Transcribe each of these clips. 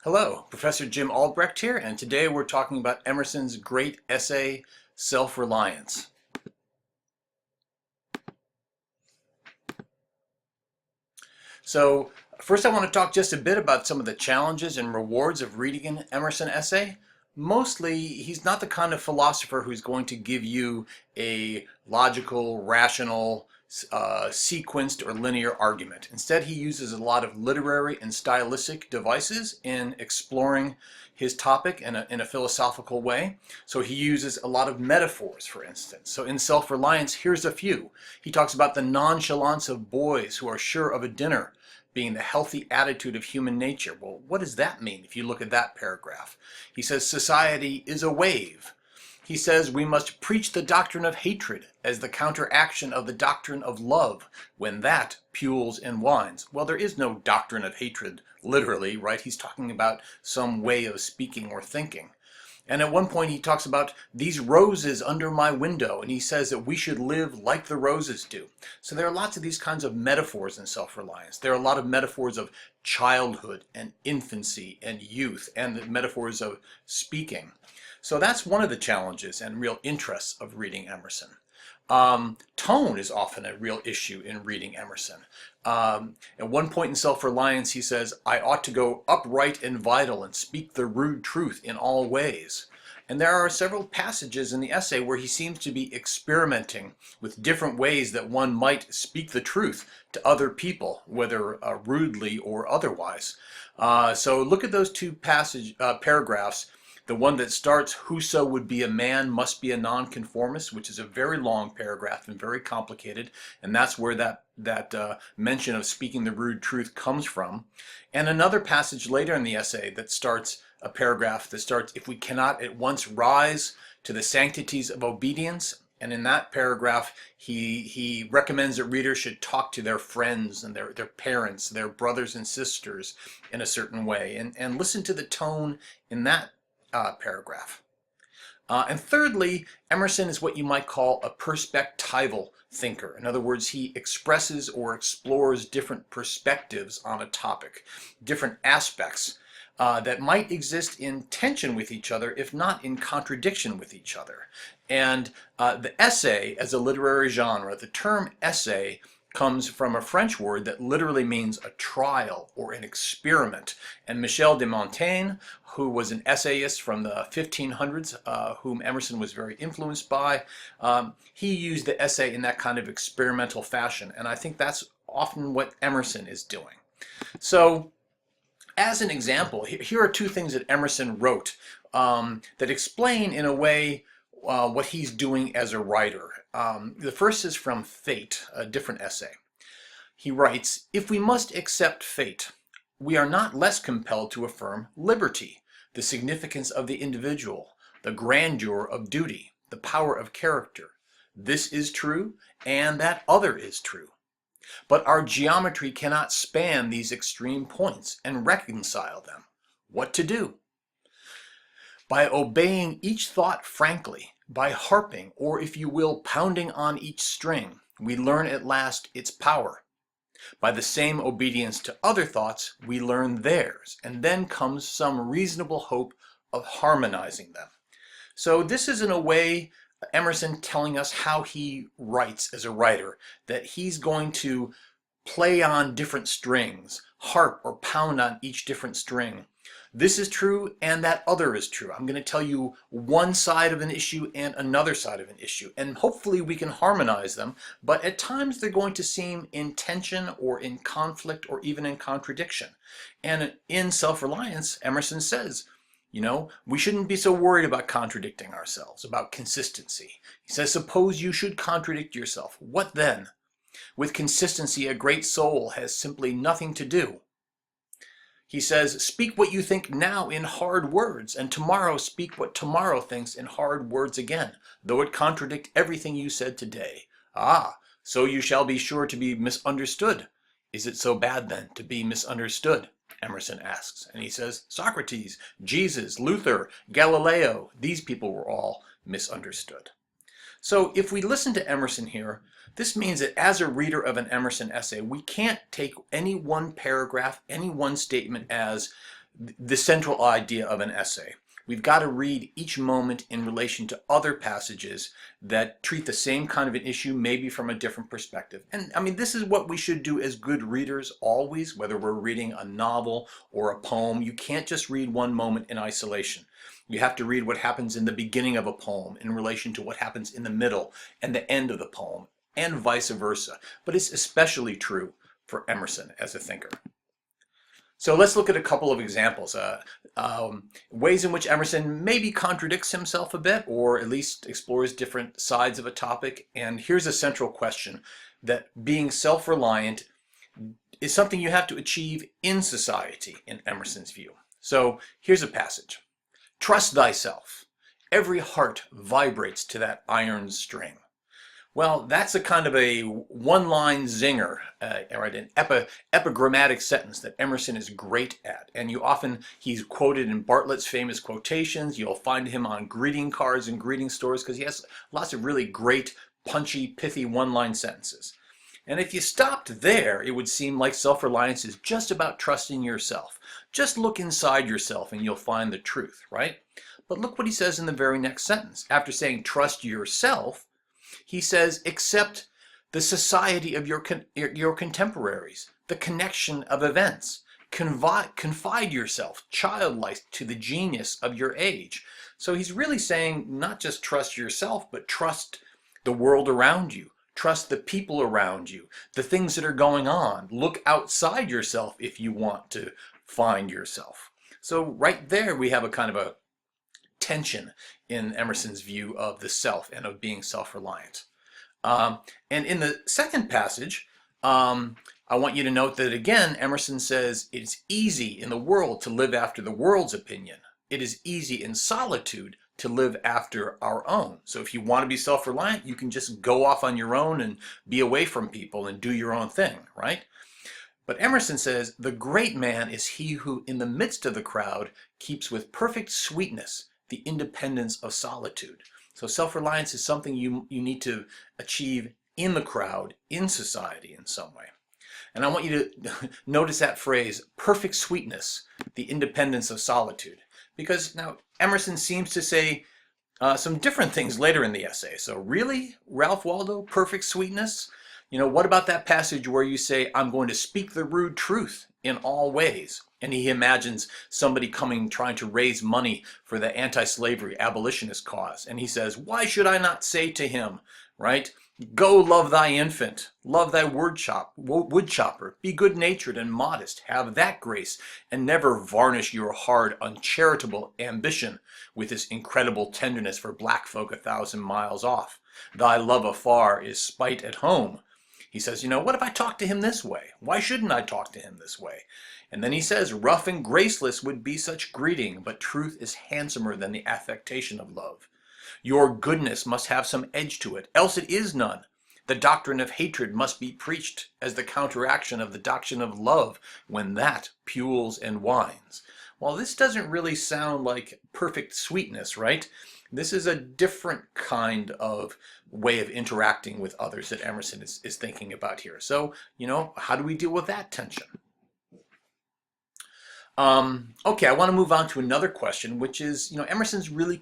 Hello, Professor Jim Albrecht here, and today we're talking about Emerson's great essay, Self-Reliance. So, first I want to talk just a bit about some of the challenges and rewards of reading an Emerson essay. Mostly, he's not the kind of philosopher who's going to give you a logical, rational, sequenced or linear argument. Instead, he uses a lot of literary and stylistic devices in exploring his topic in a philosophical way. So he uses a lot of metaphors, for instance. So in Self-Reliance, here's a few. He talks about the nonchalance of boys who are sure of a dinner being the healthy attitude of human nature. Well, what does that mean if you look at that paragraph? He says society is a wave. He says we must preach the doctrine of hatred as the counteraction of the doctrine of love when that pules and whines. Well, there is no doctrine of hatred, literally, right? He's talking about some way of speaking or thinking. And at one point he talks about these roses under my window, and he says that we should live like the roses do. So there are lots of these kinds of metaphors in Self-Reliance. There are a lot of metaphors of childhood and infancy and youth and the metaphors of speaking. So that's one of the challenges and real interests of reading Emerson. Tone is often a real issue in reading Emerson. At one point in Self-Reliance, he says, I ought to go upright and vital and speak the rude truth in all ways. And there are several passages in the essay where he seems to be experimenting with different ways that one might speak the truth to other people, whether rudely or otherwise. So look at those two paragraphs. The one that starts, whoso would be a man must be a nonconformist, which is a very long paragraph and very complicated, and that's where that mention of speaking the rude truth comes from. And another passage later in the essay that starts a paragraph that starts, if we cannot at once rise to the sanctities of obedience. And in that paragraph, he recommends that readers should talk to their friends and their parents, their brothers and sisters in a certain way, and listen to the tone in that paragraph. And thirdly, Emerson is what you might call a perspectival thinker. In other words, he expresses or explores different perspectives on a topic, different aspects that might exist in tension with each other, if not in contradiction with each other. And the essay as a literary genre, the term essay comes from a French word that literally means a trial or an experiment. And Michel de Montaigne, who was an essayist from the 1500s, whom Emerson was very influenced by, he used the essay in that kind of experimental fashion. And I think that's often what Emerson is doing. So, as an example, here are two things that Emerson wrote that explain in a way what he's doing as a writer. The first is from Fate, a different essay. He writes, if we must accept fate, we are not less compelled to affirm liberty, the significance of the individual, the grandeur of duty, the power of character. This is true, and that other is true. But our geometry cannot span these extreme points and reconcile them. What to do? By obeying each thought frankly, by harping, or if you will, pounding on each string, we learn at last its power. By the same obedience to other thoughts, we learn theirs, and then comes some reasonable hope of harmonizing them. So this is in a way Emerson telling us how he writes as a writer, that he's going to play on different strings, harp or pound on each different string. This is true and that other is true. I'm going to tell you one side of an issue and another side of an issue, and hopefully we can harmonize them, but at times they're going to seem in tension or in conflict or even in contradiction. And in Self-Reliance, Emerson says, we shouldn't be so worried about contradicting ourselves, about consistency. He says, suppose you should contradict yourself. What then? With consistency, a great soul has simply nothing to do. He says, speak what you think now in hard words, and tomorrow speak what tomorrow thinks in hard words again, though it contradict everything you said today. Ah, so you shall be sure to be misunderstood. Is it so bad then to be misunderstood? Emerson asks. And he says, Socrates, Jesus, Luther, Galileo, these people were all misunderstood. So if we listen to Emerson here, this means that as a reader of an Emerson essay, we can't take any one paragraph, any one statement as the central idea of an essay. We've got to read each moment in relation to other passages that treat the same kind of an issue, maybe from a different perspective. And I mean, this is what we should do as good readers always, whether we're reading a novel or a poem. You can't just read one moment in isolation. You have to read what happens in the beginning of a poem in relation to what happens in the middle and the end of the poem, and vice versa. But it's especially true for Emerson as a thinker. So let's look at a couple of examples. Ways in which Emerson maybe contradicts himself a bit, or at least explores different sides of a topic. And here's a central question, that being self-reliant is something you have to achieve in society, in Emerson's view. So here's a passage. Trust thyself. Every heart vibrates to that iron string. Well, that's a kind of a one-line zinger, right? An epigrammatic sentence that Emerson is great at. And he's quoted in Bartlett's famous quotations. You'll find him on greeting cards and greeting stores because he has lots of really great, punchy, pithy one-line sentences. And if you stopped there, it would seem like self-reliance is just about trusting yourself. Just look inside yourself and you'll find the truth, right? But look what he says in the very next sentence. After saying trust yourself, he says, accept the society of your contemporaries, the connection of events. Confide yourself, childlike, to the genius of your age. So he's really saying not just trust yourself, but trust the world around you. Trust the people around you, the things that are going on. Look outside yourself if you want to find yourself. So right there we have a kind of a tension in Emerson's view of the self and of being self-reliant. And in the second passage, I want you to note that again, Emerson says it's easy in the world to live after the world's opinion. It is easy in solitude to live after our own. So if you want to be self-reliant, you can just go off on your own and be away from people and do your own thing, right? But Emerson says, the great man is he who in the midst of the crowd keeps with perfect sweetness the independence of solitude. So self-reliance is something you need to achieve in the crowd, in society in some way. And I want you to notice that phrase, perfect sweetness, the independence of solitude. Because now Emerson seems to say some different things later in the essay. So really, Ralph Waldo, perfect sweetness? You know, what about that passage where you say, I'm going to speak the rude truth in all ways? And he imagines somebody coming trying to raise money for the anti-slavery abolitionist cause. And he says, why should I not say to him, right? Go love thy infant, love thy wood chopper, be good-natured and modest, have that grace, and never varnish your hard, uncharitable ambition with this incredible tenderness for black folk 1,000 miles off. Thy love afar is spite at home. He says, you know, what if I talk to him this way? Why shouldn't I talk to him this way? And then he says, rough and graceless would be such greeting, but truth is handsomer than the affectation of love. Your goodness must have some edge to it, else it is none. The doctrine of hatred must be preached as the counteraction of the doctrine of love, when that pules and whines. Well, this doesn't really sound like perfect sweetness, right? This is a different kind of way of interacting with others that Emerson is thinking about here. So, you know, how do we deal with that tension? Okay, I want to move on to another question, which is, you know, Emerson's really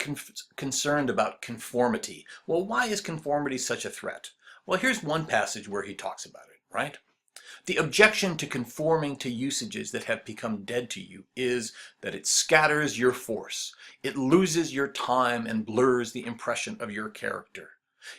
concerned about conformity. Well, why is conformity such a threat? Well, here's one passage where he talks about it, right? The objection to conforming to usages that have become dead to you is that it scatters your force. It loses your time and blurs the impression of your character.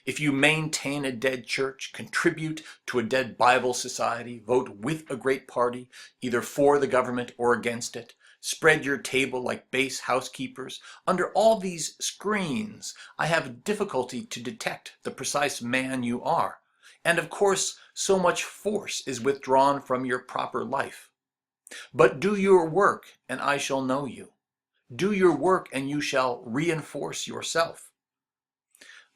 If you maintain a dead church, contribute to a dead Bible society, vote with a great party, either for the government or against it, spread your table like base housekeepers, under all these screens, I have difficulty to detect the precise man you are. And of course, so much force is withdrawn from your proper life. But do your work, and I shall know you. Do your work, and you shall reinforce yourself.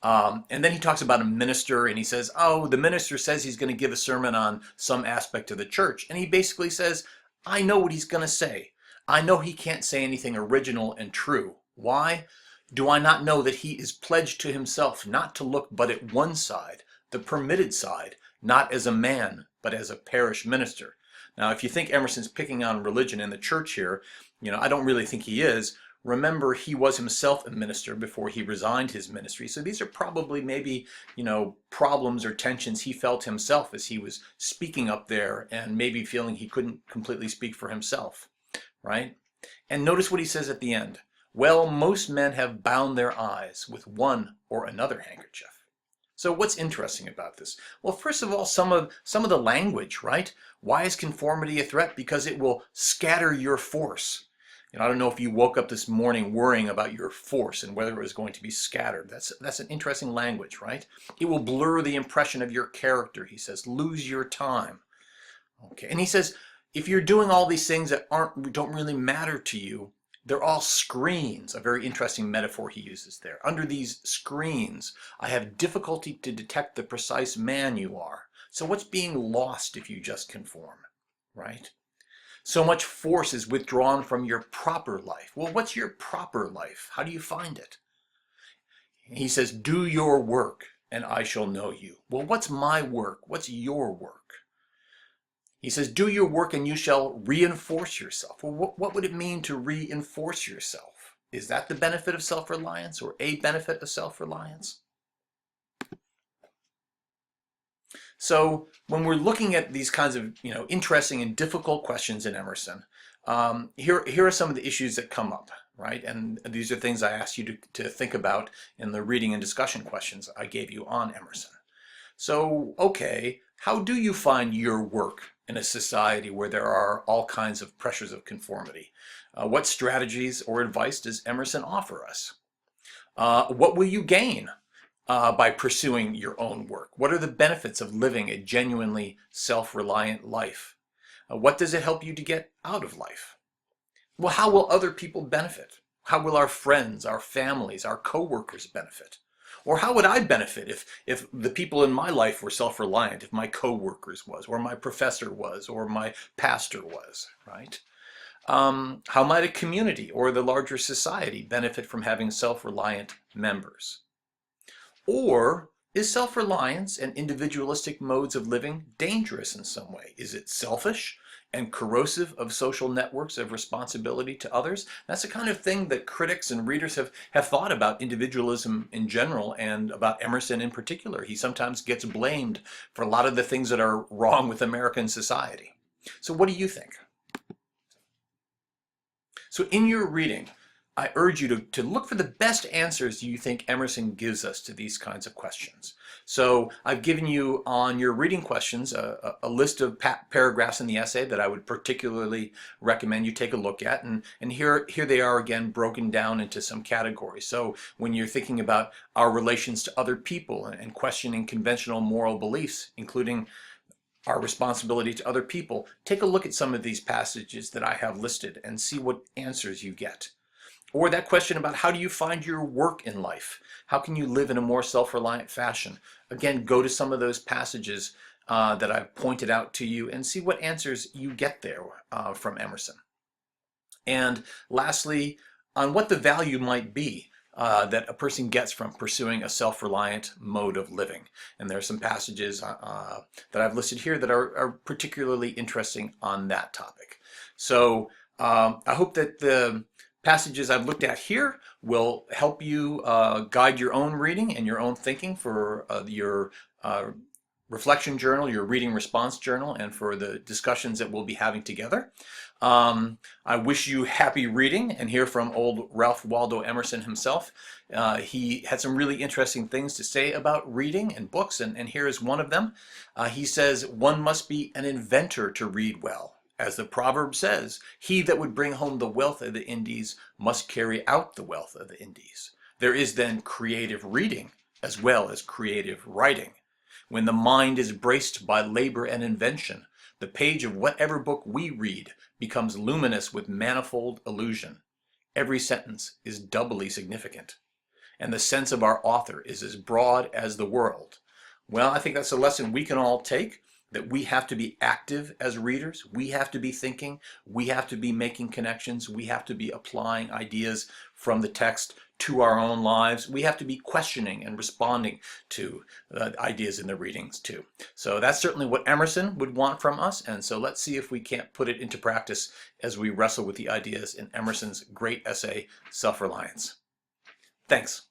And then he talks about a minister, and he says, oh, the minister says he's going to give a sermon on some aspect of the church. And he basically says, I know what he's going to say. I know he can't say anything original and true. Why? Do I not know that he is pledged to himself not to look but at one side, the permitted side, not as a man, but as a parish minister? Now, if you think Emerson's picking on religion and the church here, I don't really think he is. Remember, he was himself a minister before he resigned his ministry. So these are probably maybe, problems or tensions he felt himself as he was speaking up there and maybe feeling he couldn't completely speak for himself, right? And notice what he says at the end. Well, most men have bound their eyes with one or another handkerchief. So what's interesting about this? Well, first of all, some of the language, right? Why is conformity a threat? Because it will scatter your force. I don't know if you woke up this morning worrying about your force and whether it was going to be scattered. That's an interesting language, right? It will blur the impression of your character, he says. Lose your time. Okay, and he says, if you're doing all these things that don't really matter to you, they're all screens, a very interesting metaphor he uses there. Under these screens, I have difficulty to detect the precise man you are. So what's being lost if you just conform, right? So much force is withdrawn from your proper life. Well, what's your proper life? How do you find it? He says, do your work and I shall know you. Well, what's my work? What's your work? He says, do your work and you shall reinforce yourself. Well, what would it mean to reinforce yourself? Is that the benefit of self-reliance or a benefit of self-reliance? So when we're looking at these kinds of interesting and difficult questions in Emerson, here are some of the issues that come up, right? And these are things I asked you to think about in the reading and discussion questions I gave you on Emerson. So, okay, how do you find your work in a society where there are all kinds of pressures of conformity? What strategies or advice does Emerson offer us? What will you gain by pursuing your own work? What are the benefits of living a genuinely self-reliant life? What does it help you to get out of life? Well, how will other people benefit? How will our friends, our families, our co-workers benefit? Or how would I benefit if the people in my life were self-reliant, if my co-workers was, or my professor was, or my pastor was, right? How might a community or the larger society benefit from having self-reliant members? Or is self-reliance and individualistic modes of living dangerous in some way? Is it selfish and corrosive of social networks of responsibility to others? That's the kind of thing that critics and readers have thought about individualism in general and about Emerson in particular. He sometimes gets blamed for a lot of the things that are wrong with American society. So what do you think? So in your reading, I urge you to look for the best answers you think Emerson gives us to these kinds of questions. So I've given you on your reading questions a list of paragraphs in the essay that I would particularly recommend you take a look at. And here they are again broken down into some categories. So when you're thinking about our relations to other people and questioning conventional moral beliefs, including our responsibility to other people, take a look at some of these passages that I have listed and see what answers you get. Or that question about how do you find your work in life? How can you live in a more self-reliant fashion? Again, go to some of those passages that I've pointed out to you and see what answers you get there from Emerson. And lastly, on what the value might be that a person gets from pursuing a self-reliant mode of living. And there are some passages that I've listed here that are particularly interesting on that topic. So I hope that the passages I've looked at here will help you guide your own reading and your own thinking for your reflection journal, your reading response journal, and for the discussions that we'll be having together. I wish you happy reading and hear from old Ralph Waldo Emerson himself. He had some really interesting things to say about reading and books, and here is one of them. He says, one must be an inventor to read well. As the proverb says, he that would bring home the wealth of the Indies must carry out the wealth of the Indies. There is then creative reading as well as creative writing. When the mind is braced by labor and invention, the page of whatever book we read becomes luminous with manifold illusion. Every sentence is doubly significant, and the sense of our author is as broad as the world. Well, I think that's a lesson we can all take. that we have to be active as readers. We have to be thinking. We have to be making connections. We have to be applying ideas from the text to our own lives. We have to be questioning and responding to ideas in the readings too. So that's certainly what Emerson would want from us. And so let's see if we can't put it into practice as we wrestle with the ideas in Emerson's great essay, Self-Reliance. Thanks.